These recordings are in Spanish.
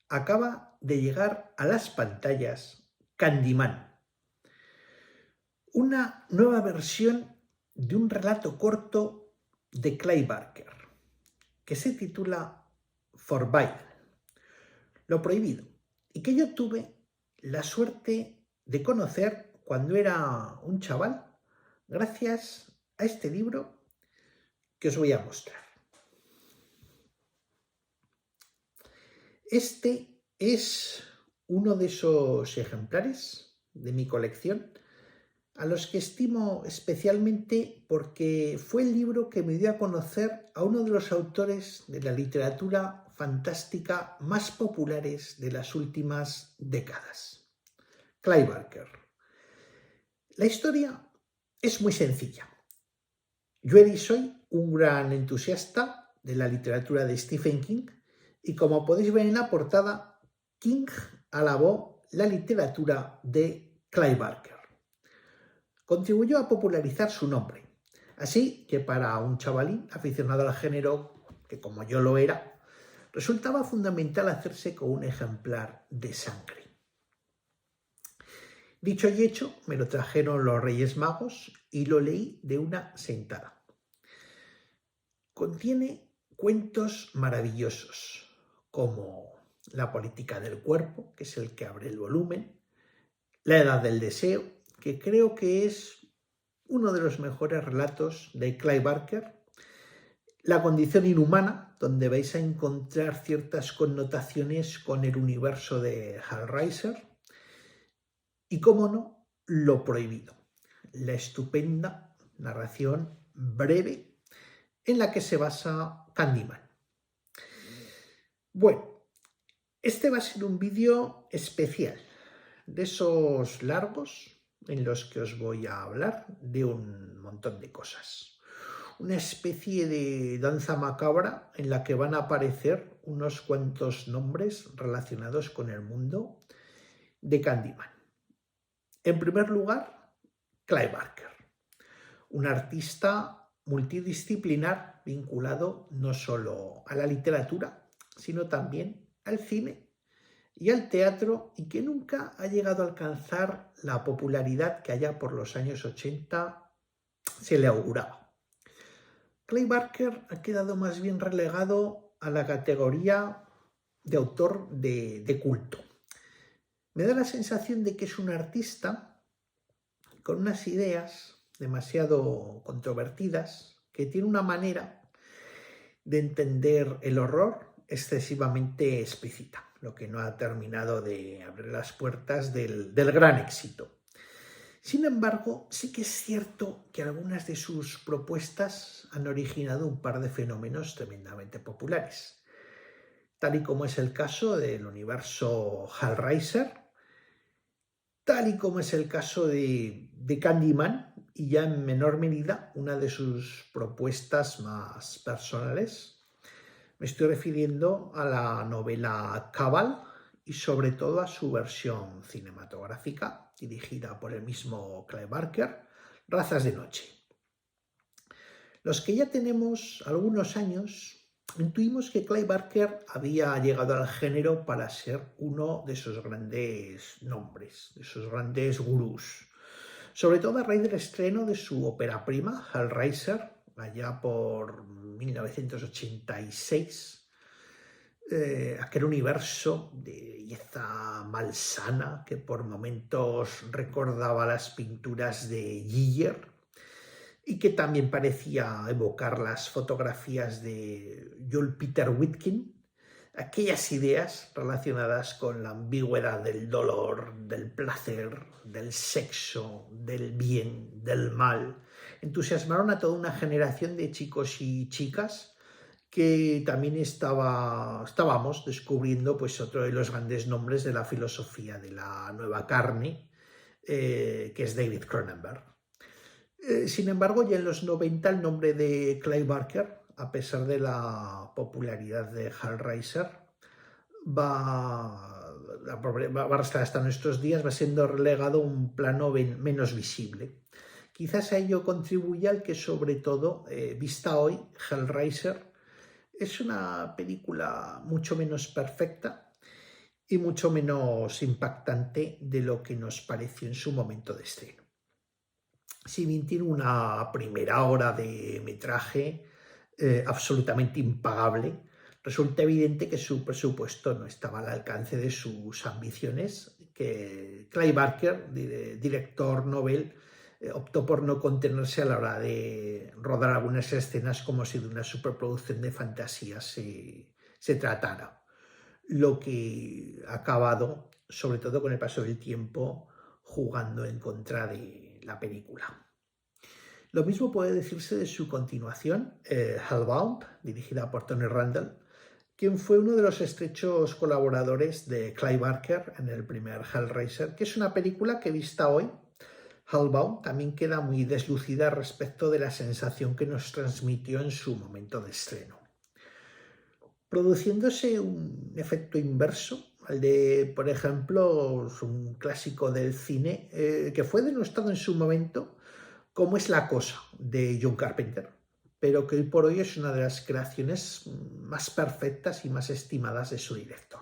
acaba de llegar a las pantallas Candyman, una nueva versión de un relato corto de Clive Barker, que se titula Forbidden, lo prohibido, y que yo tuve la suerte de conocer cuando era un chaval, gracias a este libro que os voy a mostrar. Este es uno de esos ejemplares de mi colección a los que estimo especialmente porque fue el libro que me dio a conocer a uno de los autores de la literatura fantástica más populares de las últimas décadas, Clive Barker. La historia es muy sencilla. Yo era y soy un gran entusiasta de la literatura de Stephen King y, como podéis ver en la portada, King alabó la literatura de Clive Barker. Contribuyó a popularizar su nombre, así que para un chavalín aficionado al género, que como yo lo era, resultaba fundamental hacerse con un ejemplar de sangre. Dicho y hecho, me lo trajeron los Reyes Magos y lo leí de una sentada. Contiene cuentos maravillosos, como La política del cuerpo, que es el que abre el volumen, La edad del deseo, que creo que es uno de los mejores relatos de Clive Barker, La condición inhumana, donde vais a encontrar ciertas connotaciones con el universo de Hal Reiser, y, cómo no, Lo prohibido, la estupenda narración breve en la que se basa Candyman. Bueno, este va a ser un vídeo especial, de esos largos en los que os voy a hablar de un montón de cosas. Una especie de danza macabra en la que van a aparecer unos cuantos nombres relacionados con el mundo de Candyman. En primer lugar, Clive Barker, un artista multidisciplinar vinculado no solo a la literatura, sino también al cine y al teatro, y que nunca ha llegado a alcanzar la popularidad que allá por los años 80 se le auguraba. Clive Barker ha quedado más bien relegado a la categoría de autor de culto. Me da la sensación de que es un artista con unas ideas demasiado controvertidas, que tiene una manera de entender el horror excesivamente explícita, lo que no ha terminado de abrir las puertas del gran éxito. Sin embargo, sí que es cierto que algunas de sus propuestas han originado un par de fenómenos tremendamente populares, tal y como es el caso del universo Hellraiser, tal y como es el caso de Candyman, y ya en menor medida una de sus propuestas más personales. Me estoy refiriendo a la novela Cabal y sobre todo a su versión cinematográfica, dirigida por el mismo Clive Barker, Razas de noche. Los que ya tenemos algunos años intuimos que Clive Barker había llegado al género para ser uno de esos grandes nombres, de esos grandes gurús, sobre todo a raíz del estreno de su ópera prima, Hellraiser, allá por 1986, aquel universo de belleza malsana que por momentos recordaba las pinturas de Giger y que también parecía evocar las fotografías de Joel Peter Witkin, aquellas ideas relacionadas con la ambigüedad del dolor, del placer, del sexo, del bien, del mal, entusiasmaron a toda una generación de chicos y chicas que también estábamos descubriendo pues otro de los grandes nombres de la filosofía de la nueva carne, que es David Cronenberg. Sin embargo, ya en los 90 el nombre de Clive Barker, a pesar de la popularidad de Hellraiser, va a estar hasta nuestros días, va siendo relegado a un plano menos visible. Quizás a ello contribuya el que, sobre todo, vista hoy, Hellraiser es una película mucho menos perfecta y mucho menos impactante de lo que nos pareció en su momento de estreno. Si bien tiene una primera hora de metraje absolutamente impagable, resulta evidente que su presupuesto no estaba al alcance de sus ambiciones, que Clive Barker, director Nobel, optó por no contenerse a la hora de rodar algunas escenas como si de una superproducción de fantasía se tratara, lo que ha acabado, sobre todo con el paso del tiempo, jugando en contra de la película. Lo mismo puede decirse de su continuación, Hellbound, dirigida por Tony Randall, quien fue uno de los estrechos colaboradores de Clive Barker en el primer Hellraiser, que es una película que vista hoy, Hellbound, también queda muy deslucida respecto de la sensación que nos transmitió en su momento de estreno, produciéndose un efecto inverso al de, por ejemplo, un clásico del cine que fue denostado en su momento, como es La Cosa, de John Carpenter, pero que hoy por hoy es una de las creaciones más perfectas y más estimadas de su director.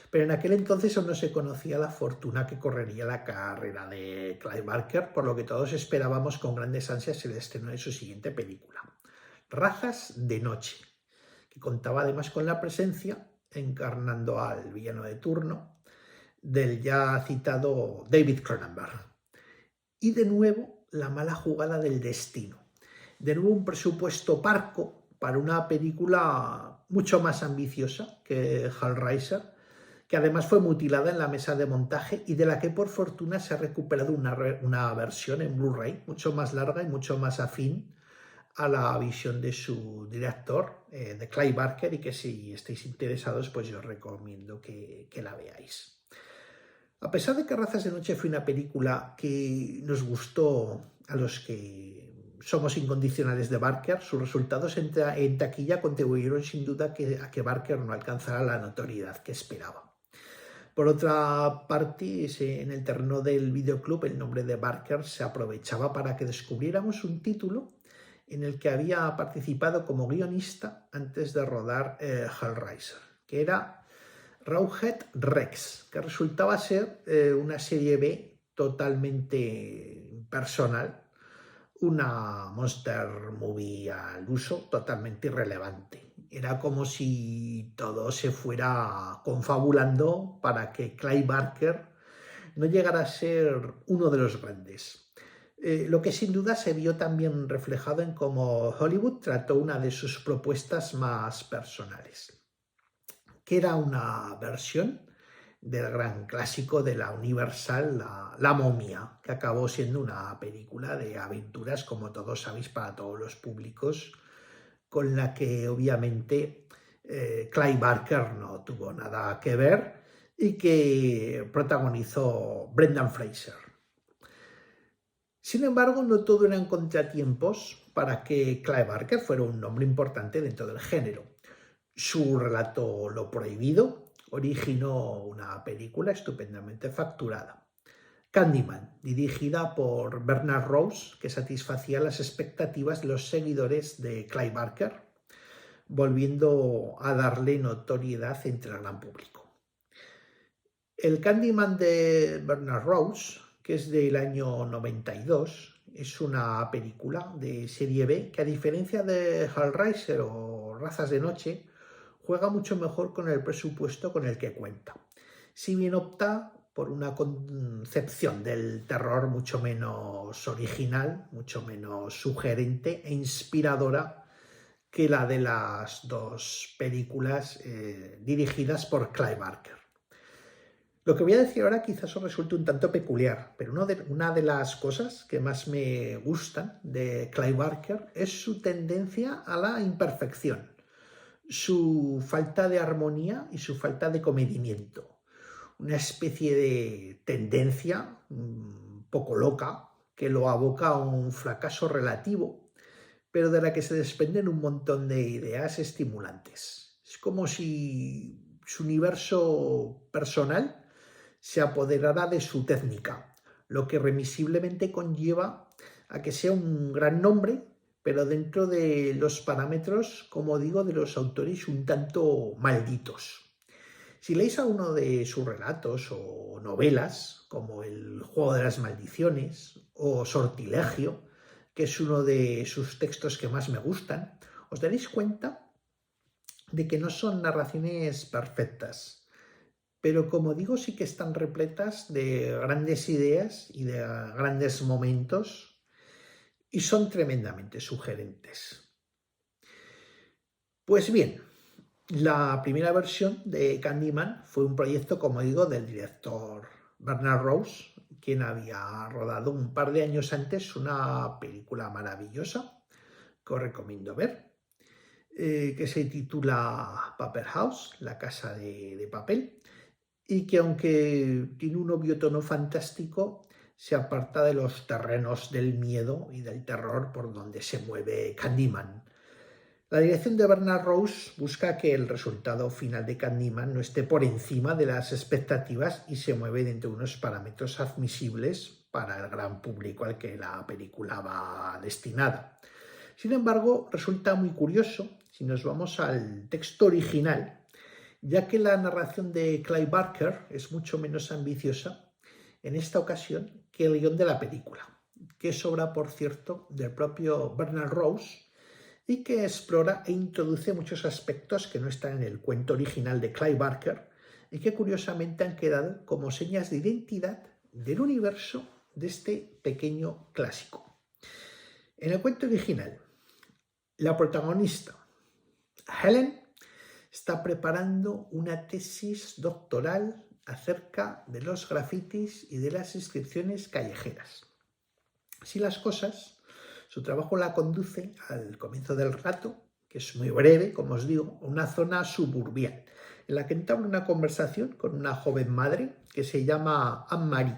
Pero en aquel entonces aún no se conocía la fortuna que correría la carrera de Clive Barker, por lo que todos esperábamos con grandes ansias el estreno de su siguiente película, Razas de Noche, que contaba además con la presencia, encarnando al villano de turno, del ya citado David Cronenberg. Y de nuevo, la mala jugada del destino. De nuevo, un presupuesto parco para una película mucho más ambiciosa que Hellraiser, que además fue mutilada en la mesa de montaje y de la que por fortuna se ha recuperado una versión en Blu-ray mucho más larga y mucho más afín a la visión de su director, de Clive Barker, y que si estáis interesados, pues yo os recomiendo que la veáis. A pesar de que Razas de Noche fue una película que nos gustó a los que somos incondicionales de Barker, sus resultados en taquilla contribuyeron sin duda a que Barker no alcanzara la notoriedad que esperaba. Por otra parte, en el terreno del videoclub, el nombre de Barker se aprovechaba para que descubriéramos un título en el que había participado como guionista antes de rodar Hellraiser, que era Rawhead Rex, que resultaba ser una serie B totalmente personal, una monster movie al uso totalmente irrelevante. Era como si todo se fuera confabulando para que Clive Barker no llegara a ser uno de los grandes. Lo que sin duda se vio también reflejado en cómo Hollywood trató una de sus propuestas más personales, que era una versión del gran clásico de la Universal, la momia, que acabó siendo una película de aventuras, como todos sabéis, para todos los públicos, con la que obviamente Clive Barker no tuvo nada que ver y que protagonizó Brendan Fraser. Sin embargo, no todo eran contratiempos para que Clive Barker fuera un nombre importante dentro del género. Su relato Lo Prohibido originó una película estupendamente facturada, Candyman, dirigida por Bernard Rose, que satisfacía las expectativas de los seguidores de Clive Barker, volviendo a darle notoriedad entre el gran público. El Candyman de Bernard Rose, que es del año 92, es una película de serie B que, a diferencia de Hellraiser o Razas de Noche, juega mucho mejor con el presupuesto con el que cuenta. Si bien opta por una concepción del terror mucho menos original, mucho menos sugerente e inspiradora que la de las dos películas dirigidas por Clive Barker. Lo que voy a decir ahora quizás os resulte un tanto peculiar, pero una de las cosas que más me gustan de Clive Barker es su tendencia a la imperfección, su falta de armonía y su falta de comedimiento. Una especie de tendencia un poco loca que lo aboca a un fracaso relativo, pero de la que se desprenden un montón de ideas estimulantes. Es como si su universo personal se apoderara de su técnica, lo que remisiblemente conlleva a que sea un gran nombre, pero dentro de los parámetros, como digo, de los autores un tanto malditos. Si leéis alguno de sus relatos o novelas, como El juego de las maldiciones o Sortilegio, que es uno de sus textos que más me gustan, os daréis cuenta de que no son narraciones perfectas, pero como digo, sí que están repletas de grandes ideas y de grandes momentos y son tremendamente sugerentes. Pues bien, la primera versión de Candyman fue un proyecto, como digo, del director Bernard Rose, quien había rodado un par de años antes una película maravillosa que os recomiendo ver, que se titula Paper House, la casa de papel, y que aunque tiene un obvio tono fantástico, se aparta de los terrenos del miedo y del terror por donde se mueve Candyman. La dirección de Bernard Rose busca que el resultado final de Candyman no esté por encima de las expectativas y se mueve dentro de unos parámetros admisibles para el gran público al que la película va destinada. Sin embargo, resulta muy curioso si nos vamos al texto original, ya que la narración de Clive Barker es mucho menos ambiciosa en esta ocasión que el guión de la película, que es obra, por cierto, del propio Bernard Rose, y que explora e introduce muchos aspectos que no están en el cuento original de Clive Barker y que curiosamente han quedado como señas de identidad del universo de este pequeño clásico. En el cuento original, la protagonista, Helen, está preparando una tesis doctoral acerca de los grafitis y de las inscripciones callejeras. Así las cosas, su trabajo la conduce al comienzo del relato, que es muy breve, como os digo, a una zona suburbial, en la que entabla una conversación con una joven madre que se llama Anne-Marie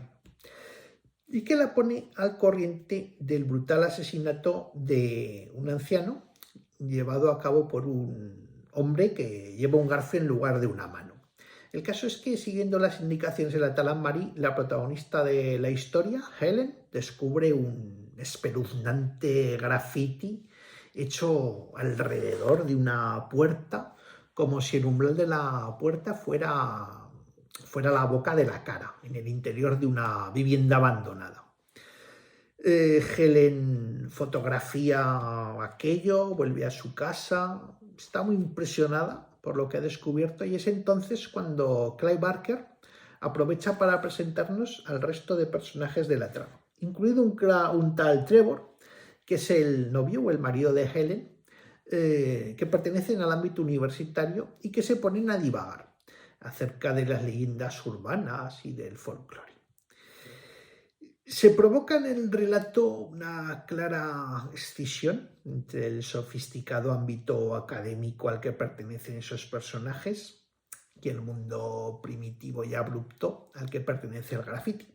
y que la pone al corriente del brutal asesinato de un anciano llevado a cabo por un hombre que lleva un garfio en lugar de una mano. El caso es que, siguiendo las indicaciones de la tal Anne-Marie, la protagonista de la historia, Helen, descubre un espeluznante graffiti hecho alrededor de una puerta, como si el umbral de la puerta fuera la boca de la cara, en el interior de una vivienda abandonada. Helen fotografía aquello, vuelve a su casa, está muy impresionada por lo que ha descubierto y es entonces cuando Clive Barker aprovecha para presentarnos al resto de personajes de la trama, incluido un tal Trevor, que es el novio o el marido de Helen, que pertenecen al ámbito universitario y que se ponen a divagar acerca de las leyendas urbanas y del folclore. Se provoca en el relato una clara escisión entre el sofisticado ámbito académico al que pertenecen esos personajes y el mundo primitivo y abrupto al que pertenece el graffiti.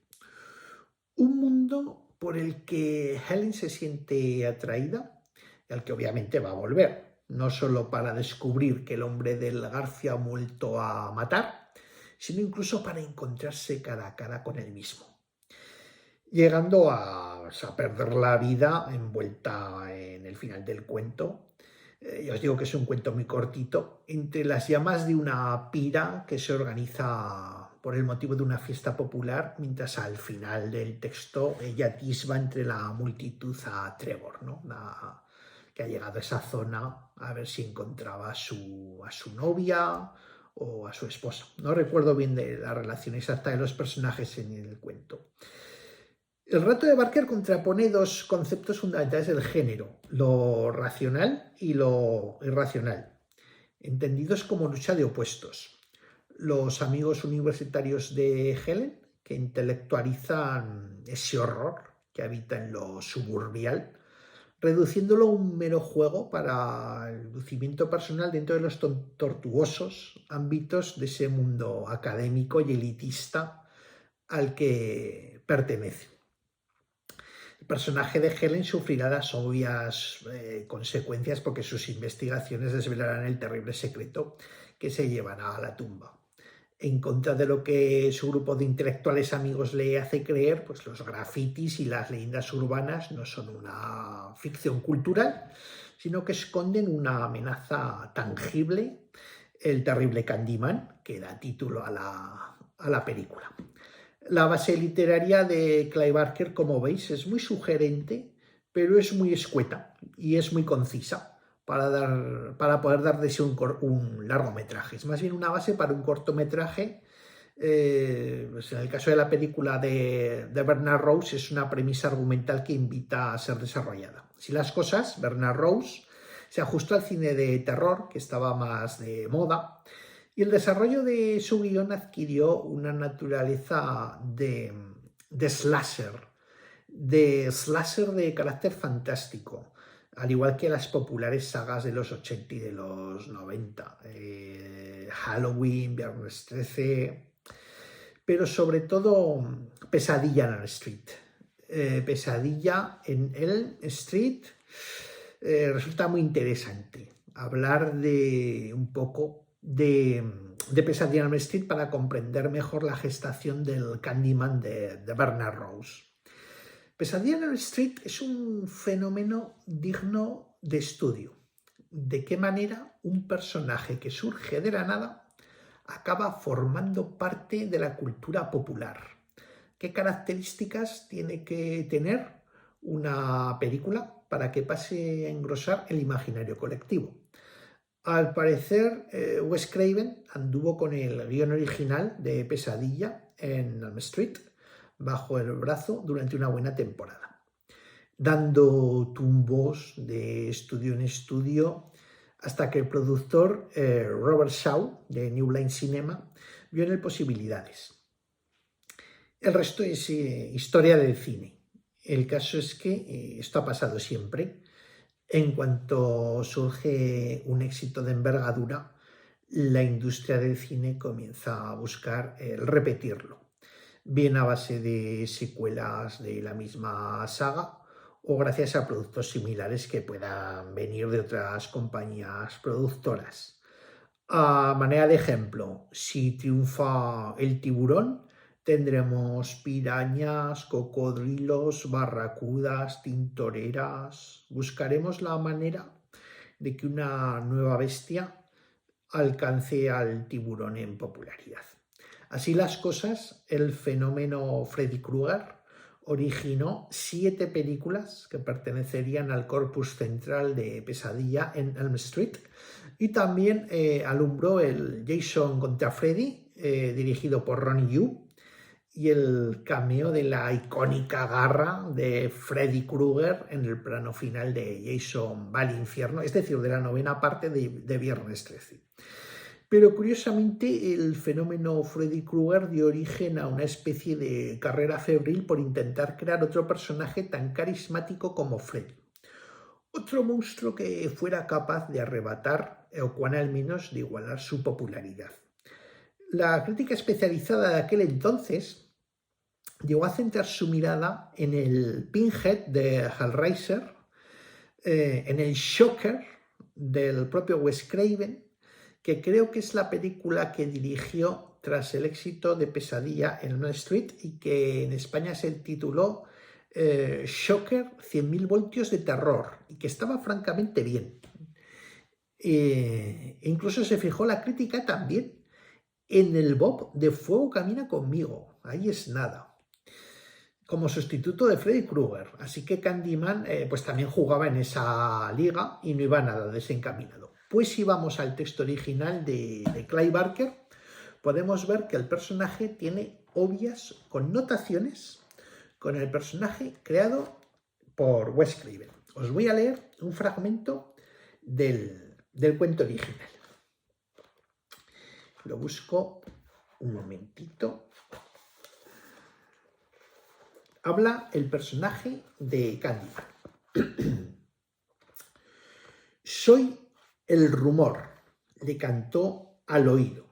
Un mundo por el que Helen se siente atraída y al que obviamente va a volver, no solo para descubrir que el hombre del garfio ha vuelto a matar, sino incluso para encontrarse cara a cara con él mismo, llegando a perder la vida envuelta en el final del cuento. Ya os digo que es un cuento muy cortito, entre las llamas de una pira que se organiza por el motivo de una fiesta popular, mientras al final del texto ella atisba entre la multitud a Trevor, ¿no? Que ha llegado a esa zona a ver si encontraba a su novia o a su esposa. No recuerdo bien de la relación exacta de los personajes en el cuento. El relato de Barker contrapone dos conceptos fundamentales del género, lo racional y lo irracional, entendidos como lucha de opuestos. Los amigos universitarios de Helen, que intelectualizan ese horror que habita en lo suburbial, reduciéndolo a un mero juego para el lucimiento personal dentro de los tortuosos ámbitos de ese mundo académico y elitista al que pertenece. El personaje de Helen sufrirá las obvias consecuencias porque sus investigaciones desvelarán el terrible secreto que se llevará a la tumba. En contra de lo que su grupo de intelectuales amigos le hace creer, pues los grafitis y las leyendas urbanas no son una ficción cultural, sino que esconden una amenaza tangible el terrible Candyman, que da título a la película. La base literaria de Clive Barker, como veis, es muy sugerente, pero es muy escueta y es muy concisa para poder dar de sí un largometraje. Es más bien una base para un cortometraje. Pues en el caso de la película de Bernard Rose, es una premisa argumental que invita a ser desarrollada. Así las cosas, Bernard Rose se ajustó al cine de terror, que estaba más de moda, y el desarrollo de su guión adquirió una naturaleza de slasher de carácter fantástico, al igual que las populares sagas de los 80 y de los 90, Halloween, Viernes 13, pero sobre todo Pesadilla en Elm Street. Pesadilla en Elm Street resulta muy interesante hablar de un poco de Pesadilla en Elm Street para comprender mejor la gestación del Candyman de Bernard Rose. Pesadilla en Elm Street es un fenómeno digno de estudio. De qué manera un personaje que surge de la nada acaba formando parte de la cultura popular. ¿Qué características tiene que tener una película para que pase a engrosar el imaginario colectivo? Al parecer, Wes Craven anduvo con el guión original de Pesadilla en Elm Street bajo el brazo durante una buena temporada, dando tumbos de estudio en estudio hasta que el productor Robert Shaw de New Line Cinema vio en él posibilidades. El resto es historia del cine. El caso es que esto ha pasado siempre. En cuanto surge un éxito de envergadura, la industria del cine comienza a buscar repetirlo, bien a base de secuelas de la misma saga o gracias a productos similares que puedan venir de otras compañías productoras. A manera de ejemplo, si triunfa el tiburón, tendremos pirañas, cocodrilos, barracudas, tintoreras. Buscaremos la manera de que una nueva bestia alcance al tiburón en popularidad. Así las cosas, el fenómeno Freddy Krueger originó 7 películas que pertenecerían al corpus central de Pesadilla en Elm Street y también alumbró el Jason contra Freddy, dirigido por Ronnie Yu, y el cameo de la icónica garra de Freddy Krueger en el plano final de Jason va al infierno, es decir, de la 9ª parte de Viernes 13. Pero curiosamente el fenómeno Freddy Krueger dio origen a una especie de carrera febril por intentar crear otro personaje tan carismático como Freddy. Otro monstruo que fuera capaz de arrebatar, o cuán al menos de igualar su popularidad. La crítica especializada de aquel entonces llegó a centrar su mirada en el Pinhead de Hellraiser, en el Shocker del propio Wes Craven, que creo que es la película que dirigió tras el éxito de Pesadilla en Elm Street y que en España se tituló Shocker 100.000 voltios de terror y que estaba francamente bien. Incluso se fijó la crítica también en el Bob de Fuego Camina Conmigo, ahí es nada, como sustituto de Freddy Krueger. Así que Candyman pues también jugaba en esa liga y no iba nada desencaminado. Pues si vamos al texto original de Clive Barker, podemos ver que el personaje tiene obvias connotaciones con el personaje creado por Wes Craven. Os voy a leer un fragmento del cuento original. Lo busco un momentito. Habla el personaje de Candyman. Soy el rumor, le cantó al oído.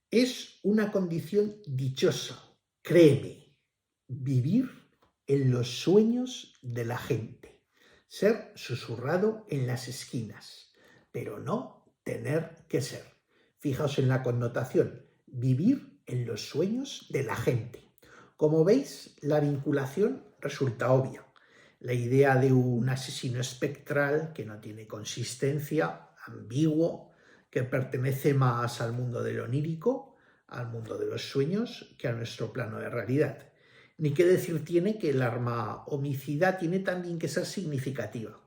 Es una condición dichosa, créeme, vivir en los sueños de la gente, ser susurrado en las esquinas, pero no tener que ser. Fijaos en la connotación, vivir en los sueños de la gente. Como veis, la vinculación resulta obvia. La idea de un asesino espectral que no tiene consistencia, ambiguo, que pertenece más al mundo de lo onírico, al mundo de los sueños, que a nuestro plano de realidad. Ni qué decir tiene que el arma homicida tiene también que ser significativa,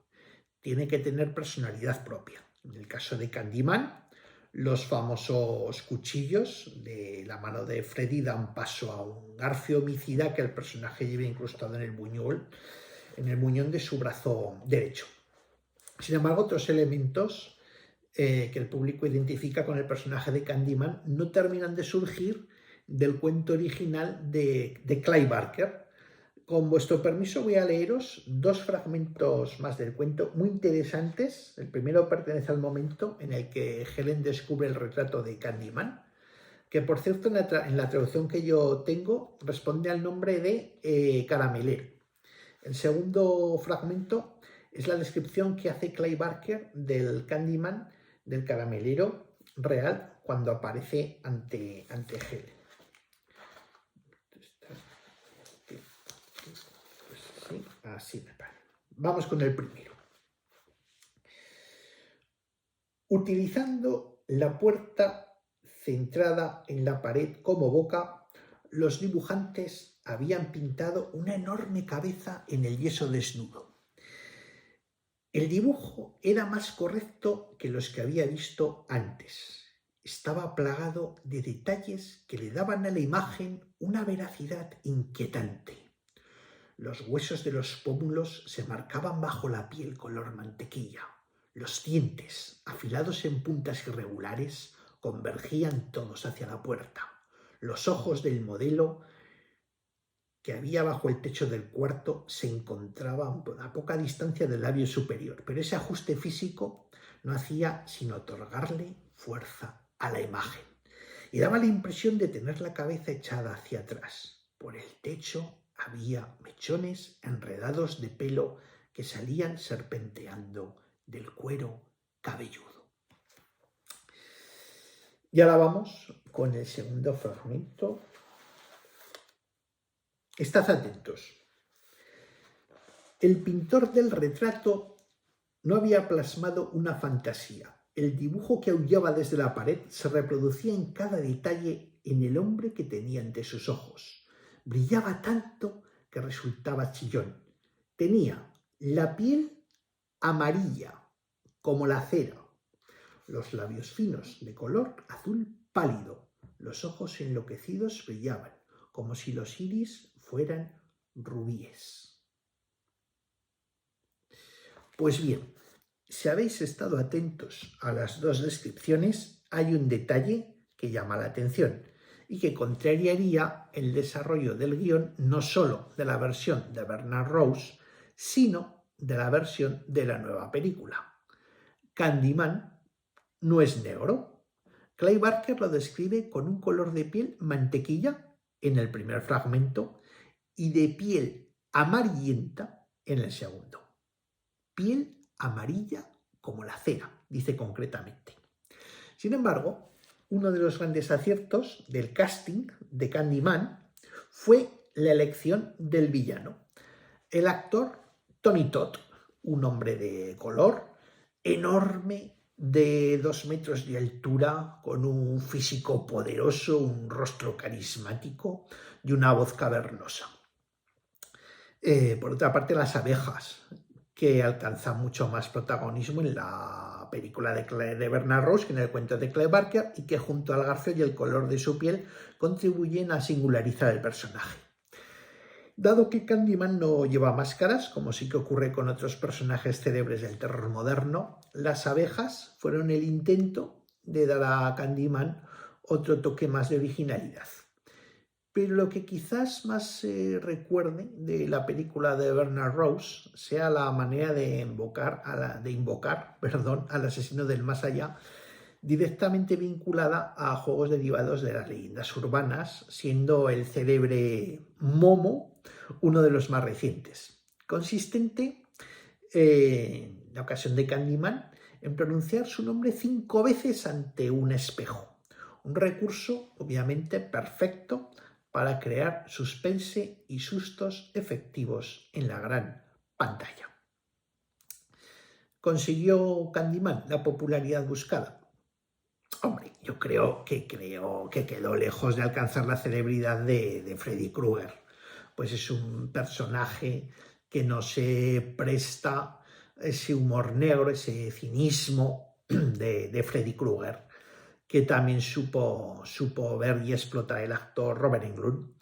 tiene que tener personalidad propia. En el caso de Candyman, los famosos cuchillos de la mano de Freddy dan paso a un garfio homicida que el personaje lleva incrustado en el muñón de su brazo derecho. Sin embargo, otros elementos que el público identifica con el personaje de Candyman no terminan de surgir del cuento original de Clive Barker. Con vuestro permiso voy a leeros dos fragmentos más del cuento muy interesantes. El primero pertenece al momento en el que Helen descubre el retrato de Candyman, que por cierto en la traducción que yo tengo responde al nombre de Caramelero. El segundo fragmento es la descripción que hace Clive Barker del Candyman, del caramelero real, cuando aparece ante Helen. Sí, así me parece. Vamos con el primero. Utilizando la puerta centrada en la pared como boca, los dibujantes habían pintado una enorme cabeza en el yeso desnudo. El dibujo era más correcto que los que había visto antes. Estaba plagado de detalles que le daban a la imagen una veracidad inquietante. Los huesos de los pómulos se marcaban bajo la piel color mantequilla. Los dientes, afilados en puntas irregulares, convergían todos hacia la puerta. Los ojos del modelo que había bajo el techo del cuarto se encontraban a poca distancia del labio superior, pero ese ajuste físico no hacía sino otorgarle fuerza a la imagen y daba la impresión de tener la cabeza echada hacia atrás. Por el techo había mechones enredados de pelo que salían serpenteando del cuero cabelludo. Y ahora vamos con el segundo fragmento. Estad atentos. El pintor del retrato no había plasmado una fantasía. El dibujo que aullaba desde la pared se reproducía en cada detalle en el hombre que tenía ante sus ojos. Brillaba tanto que resultaba chillón. Tenía la piel amarilla, como la cera, los labios finos de color azul pálido, los ojos enloquecidos brillaban, como si los iris fueran rubíes. Pues bien, si habéis estado atentos a las dos descripciones, hay un detalle que llama la atención y que contrariaría el desarrollo del guión no solo de la versión de Bernard Rose, sino de la versión de la nueva película. Candyman no es negro. Clive Barker lo describe con un color de piel mantequilla en el primer fragmento y de piel amarillenta en el segundo. Piel amarilla como la cera, dice concretamente. Sin embargo, uno de los grandes aciertos del casting de Candyman fue la elección del villano. El actor Tony Todd, un hombre de color, enorme, de 2 metros de altura, con un físico poderoso, un rostro carismático y una voz cavernosa. Por otra parte, las abejas, que alcanzan mucho más protagonismo en la película de Bernard Rose que en el cuento de Clive Barker y que junto al garfio y el color de su piel contribuyen a singularizar el personaje. Dado que Candyman no lleva máscaras, como sí que ocurre con otros personajes célebres del terror moderno, las abejas fueron el intento de dar a Candyman otro toque más de originalidad. Pero lo que quizás más se recuerde de la película de Bernard Rose sea la manera de invocar al asesino del más allá, directamente vinculada a juegos derivados de las leyendas urbanas, siendo el célebre Momo uno de los más recientes, consistente, en la ocasión de Candyman, en pronunciar su nombre 5 veces ante un espejo. Un recurso, obviamente, perfecto para crear suspense y sustos efectivos en la gran pantalla. ¿Consiguió Candyman la popularidad buscada? que quedó lejos de alcanzar la celebridad de Freddy Krueger. Pues es un personaje que no se presta ese humor negro, ese cinismo de Freddy Krueger, que también supo ver y explotar el actor Robert Englund.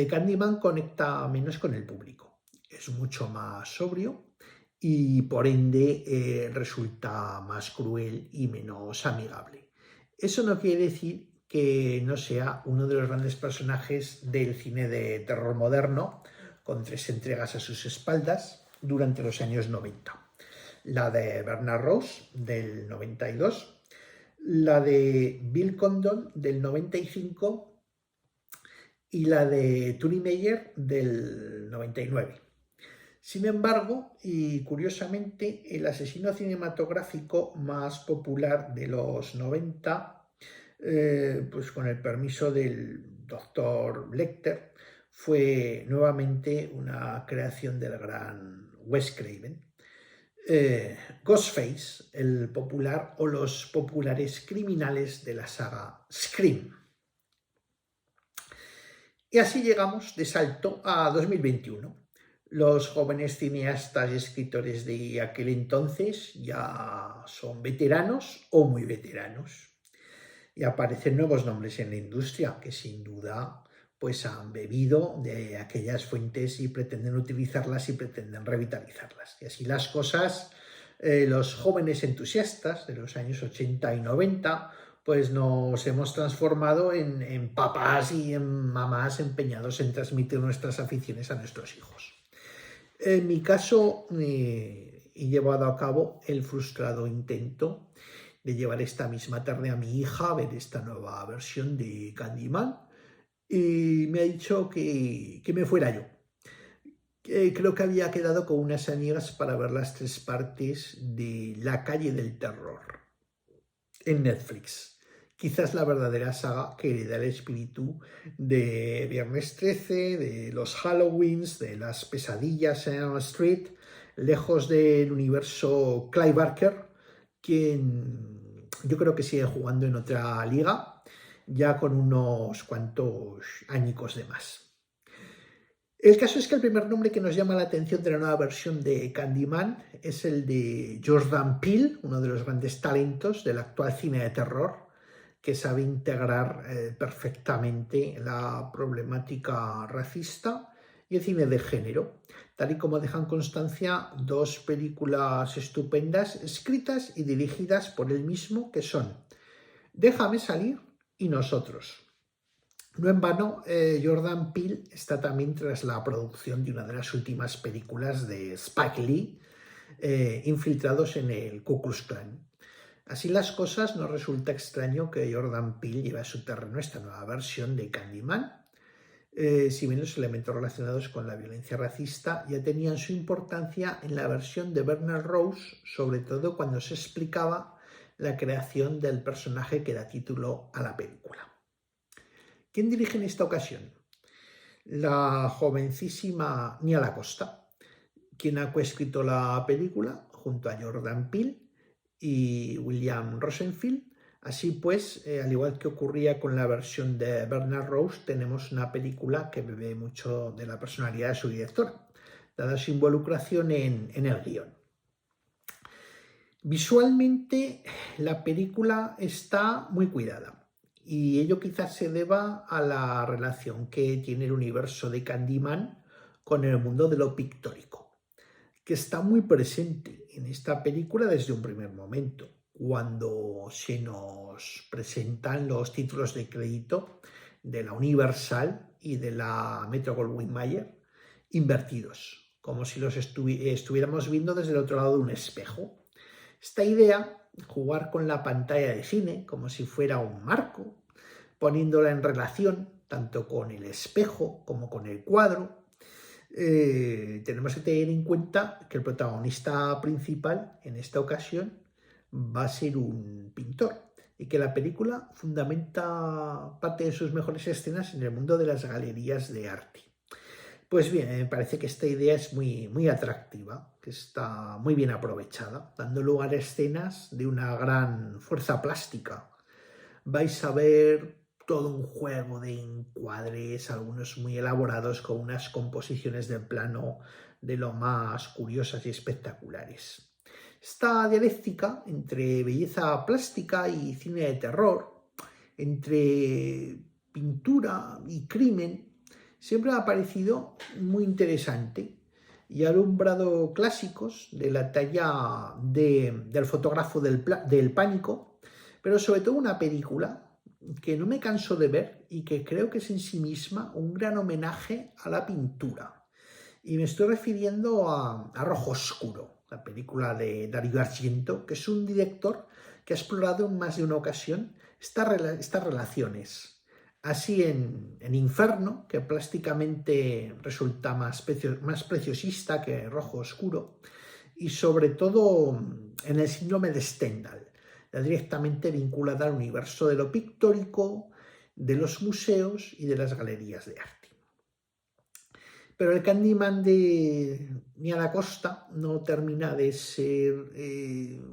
Candyman conecta menos con el público, es mucho más sobrio y por ende resulta más cruel y menos amigable. Eso no quiere decir que no sea uno de los grandes personajes del cine de terror moderno, con 3 entregas a sus espaldas durante los años 90. La de Bernard Rose del 92, la de Bill Condon del 95 y la de Tony Meyer del 99. Sin embargo, y curiosamente, el asesino cinematográfico más popular de los 90, pues con el permiso del doctor Lecter, fue nuevamente una creación del gran Wes Craven. Ghostface, el popular o los populares criminales de la saga Scream. Y así llegamos de salto a 2021. Los jóvenes cineastas y escritores de aquel entonces ya son veteranos o muy veteranos. Y aparecen nuevos nombres en la industria que sin duda pues han bebido de aquellas fuentes y pretenden utilizarlas y pretenden revitalizarlas. Y así las cosas, los jóvenes entusiastas de los años 80 y 90 pues nos hemos transformado en papás y en mamás empeñados en transmitir nuestras aficiones a nuestros hijos. En mi caso, he llevado a cabo el frustrado intento de llevar esta misma tarde a mi hija a ver esta nueva versión de Candyman y me ha dicho que me fuera yo. Creo que había quedado con unas amigas para ver las 3 partes de La calle del terror en Netflix. Quizás la verdadera saga que hereda el espíritu de Viernes 13, de los Halloweens, de las pesadillas en Elm Street, lejos del universo Clive Barker, quien yo creo que sigue jugando en otra liga, ya con unos cuantos añicos de más. El caso es que el primer nombre que nos llama la atención de la nueva versión de Candyman es el de Jordan Peele, uno de los grandes talentos del actual cine de terror, que sabe integrar perfectamente la problemática racista y el cine de género, tal y como dejan constancia 2 películas estupendas escritas y dirigidas por él mismo, que son Déjame salir y Nosotros. No en vano, Jordan Peele está también tras la producción de una de las últimas películas de Spike Lee, infiltrados en el Ku Klux Klan. Así las cosas, no resulta extraño que Jordan Peele lleve a su terreno esta nueva versión de Candyman, si bien los elementos relacionados con la violencia racista ya tenían su importancia en la versión de Bernard Rose, sobre todo cuando se explicaba la creación del personaje que da título a la película. ¿Quién dirige en esta ocasión? La jovencísima Nia Da Costa, quien ha coescrito la película junto a Jordan Peele y William Rosenfield. Así pues, al igual que ocurría con la versión de Bernard Rose, tenemos una película que bebe mucho de la personalidad de su directora, dada su involucración en el guión. Visualmente, la película está muy cuidada y ello quizás se deba a la relación que tiene el universo de Candyman con el mundo de lo pictórico, que está muy presente en esta película desde un primer momento, cuando se nos presentan los títulos de crédito de la Universal y de la Metro-Goldwyn-Mayer invertidos, como si los estuviéramos viendo desde el otro lado de un espejo. Esta idea, jugar con la pantalla de cine como si fuera un marco, poniéndola en relación tanto con el espejo como con el cuadro, tenemos que tener en cuenta que el protagonista principal en esta ocasión va a ser un pintor y que la película fundamenta parte de sus mejores escenas en el mundo de las galerías de arte. Pues bien, me parece que esta idea es muy atractiva, que está muy bien aprovechada, dando lugar a escenas de una gran fuerza plástica, vais a ver todo un juego de encuadres, algunos muy elaborados, con unas composiciones de plano de lo más curiosas y espectaculares. Esta dialéctica entre belleza plástica y cine de terror, entre pintura y crimen, siempre me ha parecido muy interesante y ha alumbrado clásicos de la talla del fotógrafo del pánico, pero sobre todo una película que no me canso de ver y que creo que es en sí misma un gran homenaje a la pintura. Y me estoy refiriendo a Rojo Oscuro, la película de Dario Argento, que es un director que ha explorado en más de una ocasión estas relaciones. Así en Inferno, que plásticamente resulta más preciosista que Rojo Oscuro, y sobre todo en el síndrome de Stendhal, directamente vinculada al universo de lo pictórico, de los museos y de las galerías de arte. Pero el Candyman de Nia Da Costa no termina de ser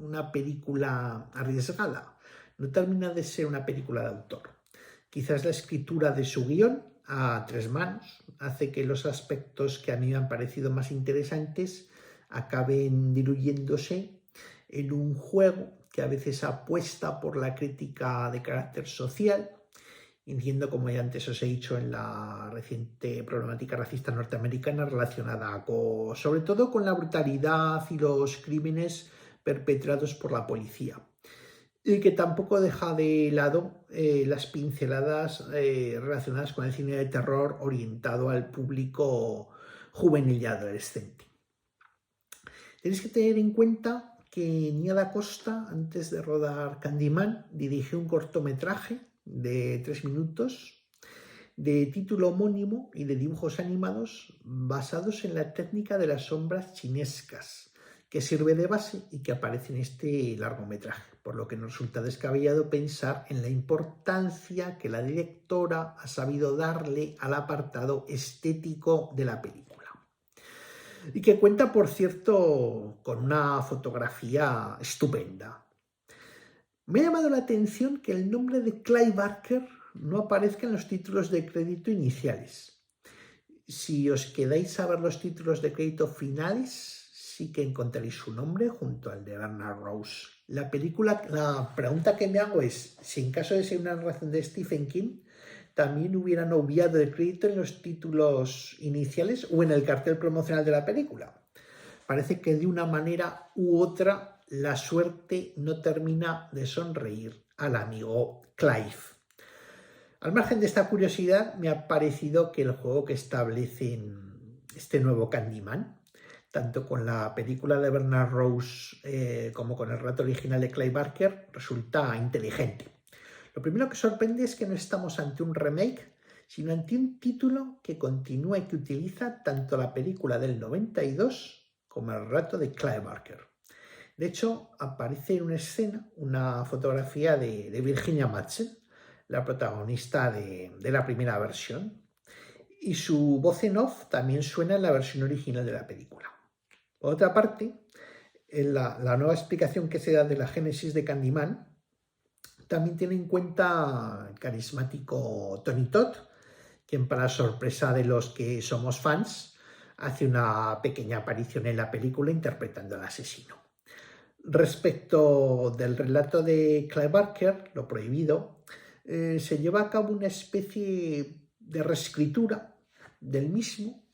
una película arriesgada, no termina de ser una película de autor. Quizás la escritura de su guión a tres manos hace que los aspectos que a mí me han parecido más interesantes acaben diluyéndose en un juego que a veces apuesta por la crítica de carácter social, entiendo, como ya antes os he dicho, en la reciente problemática racista norteamericana relacionada sobre todo con la brutalidad y los crímenes perpetrados por la policía, y que tampoco deja de lado las pinceladas relacionadas con el cine de terror orientado al público juvenil y adolescente. Tenéis que tener en cuenta que Nia Da Costa, antes de rodar Candyman, dirigió un cortometraje de 3 minutos de título homónimo y de dibujos animados basados en la técnica de las sombras chinescas, que sirve de base y que aparece en este largometraje, por lo que nos resulta descabellado pensar en la importancia que la directora ha sabido darle al apartado estético de la película. Y que cuenta, por cierto, con una fotografía estupenda. Me ha llamado la atención que el nombre de Clive Barker no aparezca en los títulos de crédito iniciales. Si os quedáis a ver los títulos de crédito finales, sí que encontraréis su nombre junto al de Bernard Rose. La pregunta que me hago es si en caso de ser una narración de Stephen King, también hubieran obviado el crédito en los títulos iniciales o en el cartel promocional de la película. Parece que de una manera u otra la suerte no termina de sonreír al amigo Clive. Al margen de esta curiosidad, me ha parecido que el juego que establecen este nuevo Candyman, tanto con la película de Bernard Rose como con el relato original de Clive Barker, resulta inteligente. Lo primero que sorprende es que no estamos ante un remake, sino ante un título que continúa y que utiliza tanto la película del 92 como el relato de Clive Barker. De hecho, aparece en una escena una fotografía de Virginia Madsen, la protagonista de la primera versión, y su voz en off también suena en la versión original de la película. Por otra parte, en la nueva explicación que se da de la génesis de Candyman también tiene en cuenta el carismático Tony Todd, quien, para sorpresa de los que somos fans, hace una pequeña aparición en la película interpretando al asesino. Respecto del relato de Clive Barker, Lo Prohibido, se lleva a cabo una especie de reescritura del mismo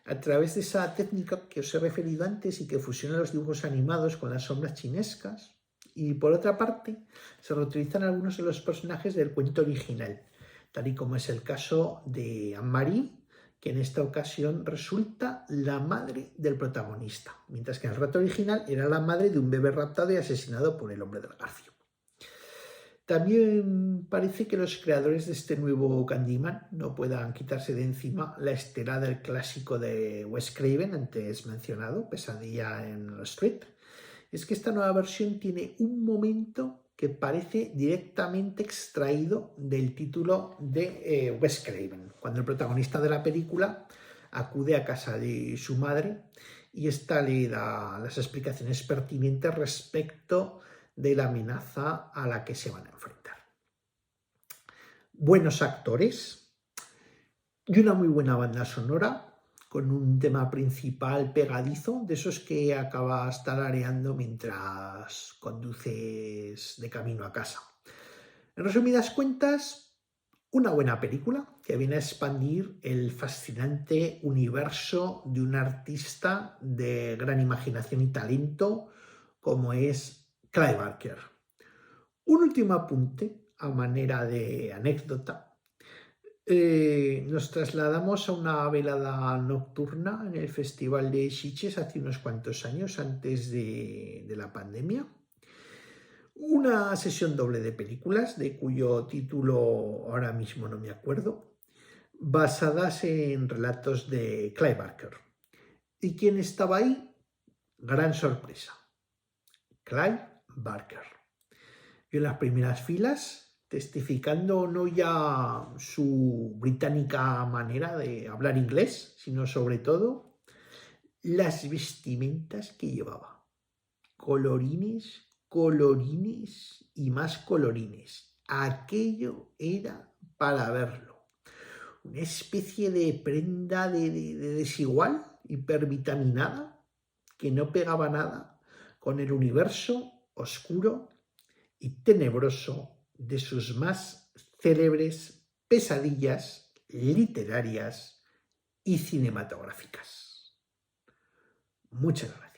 a través de esa técnica que os he referido antes y que fusiona los dibujos animados con las sombras chinescas. Y por otra parte, se reutilizan algunos de los personajes del cuento original, tal y como es el caso de Anne-Marie, que en esta ocasión resulta la madre del protagonista, mientras que en el relato original era la madre de un bebé raptado y asesinado por el hombre del garfio. También parece que los creadores de este nuevo Candyman no puedan quitarse de encima la estela del clásico de Wes Craven, antes mencionado, Pesadilla en Elm Street. Es que esta nueva versión tiene un momento que parece directamente extraído del título de Wes Craven, cuando el protagonista de la película acude a casa de su madre y ésta le da las explicaciones pertinentes respecto de la amenaza a la que se van a enfrentar. buenos actores y una muy buena banda sonora con un tema principal pegadizo, de esos que acabas tarareando mientras conduces de camino a casa. En resumidas cuentas, una buena película que viene a expandir el fascinante universo de un artista de gran imaginación y talento como es Clive Barker. Un último apunte a manera de anécdota. Nos trasladamos a una velada nocturna en el Festival de Sitges hace unos cuantos años, antes de la pandemia. Una sesión doble de películas, de cuyo título ahora mismo no me acuerdo, basadas en relatos de Clive Barker. ¿Y quién estaba ahí? Gran sorpresa, Clive Barker. Yo en las primeras filas, testificando no ya su británica manera de hablar inglés, sino sobre todo las vestimentas que llevaba. Colorines, colorines y más colorines. Aquello era para verlo. Una especie de prenda de desigual, hipervitaminada, que no pegaba nada con el universo oscuro y tenebroso de sus más célebres pesadillas literarias y cinematográficas. Muchas gracias.